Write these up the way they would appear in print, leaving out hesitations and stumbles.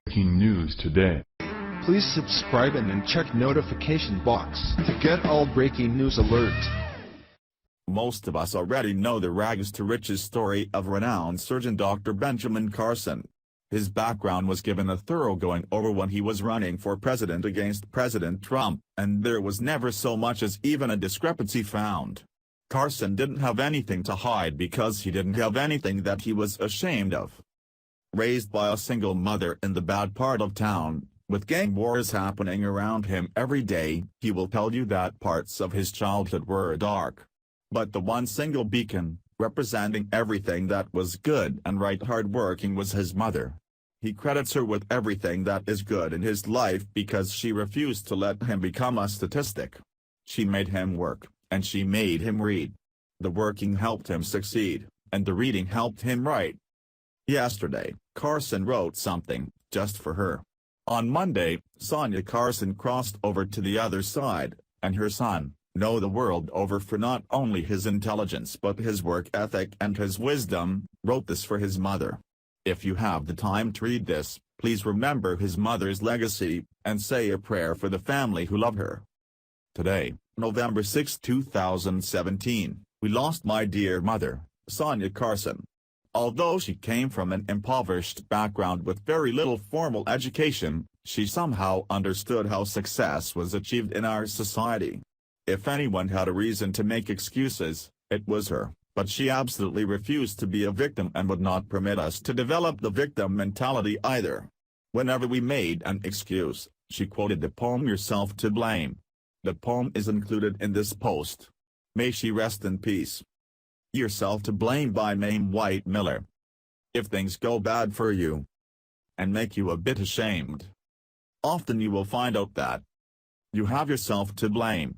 Breaking news today. Please subscribe and then check notification box to get all breaking news alerts. Most of us already know the rags to riches story of renowned surgeon Dr. Benjamin Carson. His background was given a thorough going over when he was running for president against President Trump, and there was never so much as even a discrepancy found. Carson didn't have anything to hide because he didn't have anything that he was ashamed of. Raised by a single mother in the bad part of town, with gang wars happening around him every day, he will tell you that parts of his childhood were dark. But the one single beacon, representing everything that was good and right hardworking, was his mother. He credits her with everything that is good in his life because she refused to let him become a statistic. She made him work, and she made him read. The working helped him succeed, and the reading helped him write. Yesterday, Carson wrote something, just for her. On Monday, Sonia Carson crossed over to the other side, and her son, know the world over for not only his intelligence but his work ethic and his wisdom, wrote this for his mother. If you have the time to read this, please remember his mother's legacy, and say a prayer for the family who love her. Today, November 6, 2017, we lost my dear mother, Sonia Carson. Although she came from an impoverished background with very little formal education, she somehow understood how success was achieved in our society. If anyone had a reason to make excuses, it was her, but she absolutely refused to be a victim and would not permit us to develop the victim mentality either. Whenever we made an excuse, she quoted the poem "Yourself to Blame." The poem is included in this post. May she rest in peace. Yourself to Blame by Mame White Miller. If things go bad for you and make you a bit ashamed, often you will find out that you have yourself to blame.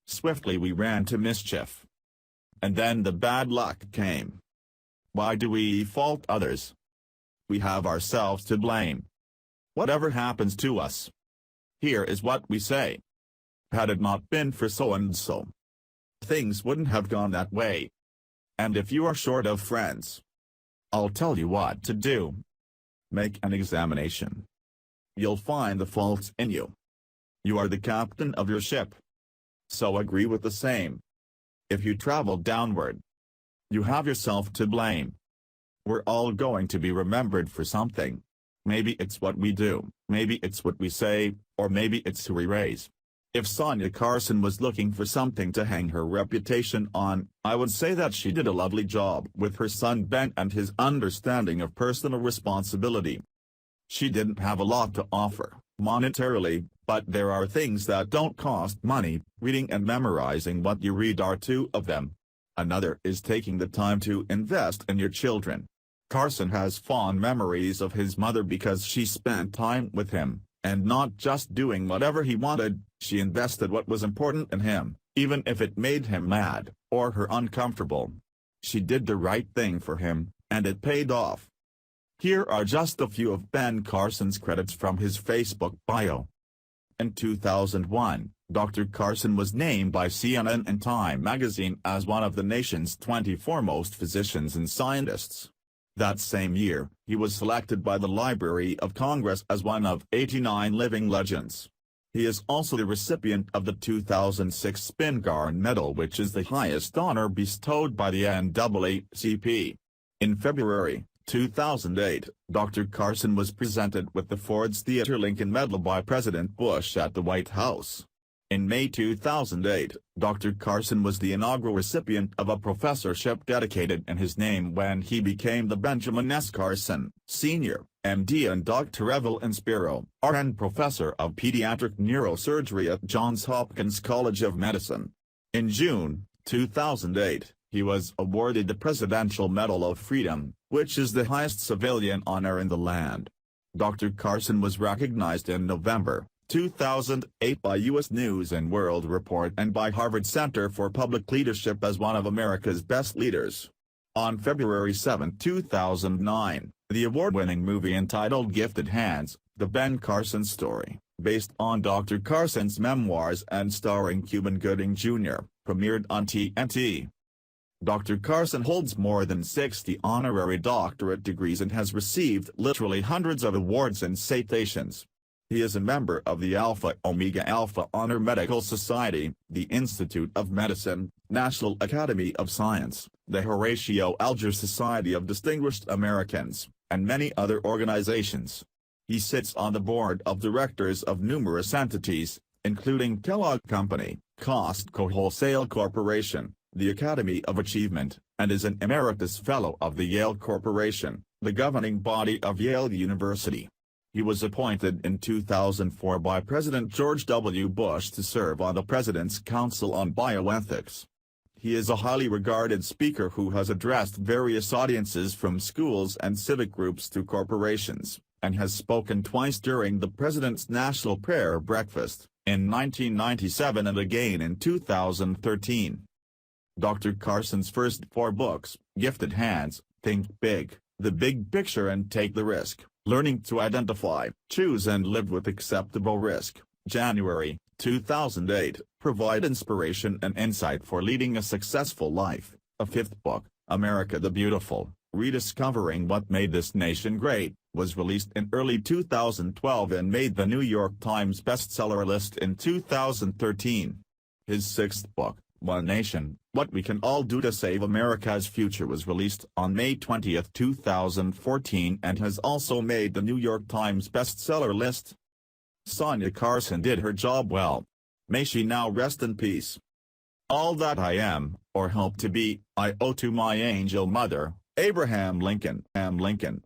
Swiftly we ran to mischief, and then the bad luck came. Why do we fault others? We have ourselves to blame. Whatever happens to us, here is what we say. Had it not been for so-and-so, things wouldn't have gone that way. And if you are short of friends, I'll tell you what to do. Make an examination. You'll find the faults in you. You are the captain of your ship, so agree with the same. If you travel downward, you have yourself to blame. We're all going to be remembered for something. Maybe it's what we do, maybe it's what we say, or maybe it's who we raise. If Sonia Carson was looking for something to hang her reputation on, I would say that she did a lovely job with her son Ben and his understanding of personal responsibility. She didn't have a lot to offer, monetarily, but there are things that don't cost money. Reading and memorizing what you read are two of them. Another is taking the time to invest in your children. Carson has fond memories of his mother because she spent time with him, and not just doing whatever he wanted. She invested what was important in him, even if it made him mad, or her uncomfortable. She did the right thing for him, and it paid off. Here are just a few of Ben Carson's credits from his Facebook bio. In 2001, Dr. Carson was named by CNN and Time magazine as one of the nation's 20 foremost physicians and scientists. That same year, he was selected by the Library of Congress as one of 89 living legends. He is also the recipient of the 2006 Spingarn Medal, which is the highest honor bestowed by the NAACP. In February 2008, Dr. Carson was presented with the Ford's Theater Lincoln Medal by President Bush at the White House. In May 2008, Dr. Carson was the inaugural recipient of a professorship dedicated in his name when he became the Benjamin S. Carson, Sr., MD and Dr. Evel Inspiro, RN Professor of Pediatric Neurosurgery at Johns Hopkins College of Medicine. In June 2008, he was awarded the Presidential Medal of Freedom, which is the highest civilian honor in the land. Dr. Carson was recognized in November 2008 by U.S. News & World Report and by Harvard Center for Public Leadership as one of America's best leaders. On February 7, 2009, the award-winning movie entitled Gifted Hands, The Ben Carson Story, based on Dr. Carson's memoirs and starring Cuba Gooding Jr., premiered on TNT. Dr. Carson holds more than 60 honorary doctorate degrees and has received literally hundreds of awards and citations. He is a member of the Alpha Omega Alpha Honor Medical Society, the Institute of Medicine, National Academy of Science, the Horatio Alger Society of Distinguished Americans, and many other organizations. He sits on the board of directors of numerous entities, including Kellogg Company, Costco Wholesale Corporation, the Academy of Achievement, and is an Emeritus Fellow of the Yale Corporation, the governing body of Yale University. He was appointed in 2004 by President George W. Bush to serve on the President's Council on Bioethics. He is a highly regarded speaker who has addressed various audiences from schools and civic groups to corporations, and has spoken twice during the President's National Prayer Breakfast, in 1997 and again in 2013. Dr. Carson's first 4 books, Gifted Hands, Think Big, The Big Picture and Take the Risk, Learning to Identify, Choose and Live with Acceptable Risk, January, 2008, provide inspiration and insight for leading a successful life. A 5th book, America the Beautiful, Rediscovering What Made This Nation Great, was released in early 2012 and made the New York Times bestseller list in 2013. His 6th book, One Nation, What We Can All Do to Save America's Future, was released on May 20, 2014 and has also made the New York Times bestseller list. Sonia Carson did her job well. May she now rest in peace. All that I am, or hope to be, I owe to my angel mother, Abraham Lincoln.